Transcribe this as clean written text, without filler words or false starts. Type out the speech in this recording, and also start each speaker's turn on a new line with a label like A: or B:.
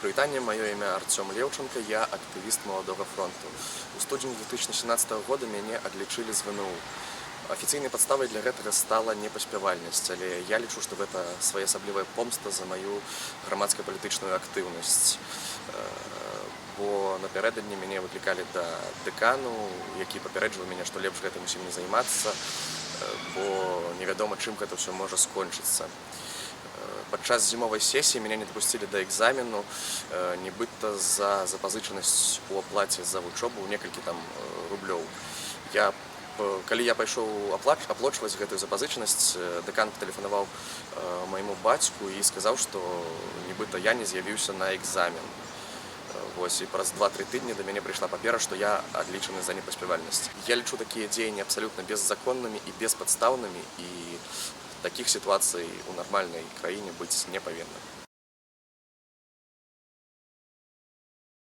A: Прывітанне, маё імя Артём Леўчанка, я актывіст Маладога фронту. У студзені 2017 года мяне адлічылі з ВНУ. Афіцыйнай падставай для гэтага стала непаспявальнасць, але я лічу, што гэта своеасаблівая помста за маю грамадска-палітычную актыўнасць. Бо напярэдадні мяне выклікалі да дэкану, які папярэджваў мяне, што лепш гэтым усім не займацца, бо невядома, чым гэта ўсё можа скончыцца. Падчас зімовай сесіі мяне не дапусцілі да экзамену, нібыта за запазычанасць у аплаце за вучобу ў некалькі там рублёў. Калі я пайшоў аплочваць гэтую запазычанасць, дэкан тэлефанаваў майму бацьку і сказаў, што нібыта я не з'явіўся на экзамен. Вось, і праз 2-3 тыдні да мяне прыйшла папера, што я адлічаны за непаспявальнасць. Я лічу такія дзеянні абсалютна беззаконнымі і беспадстаўнымі, і такіх сітуацый у нармальнай краіне быць не павінна.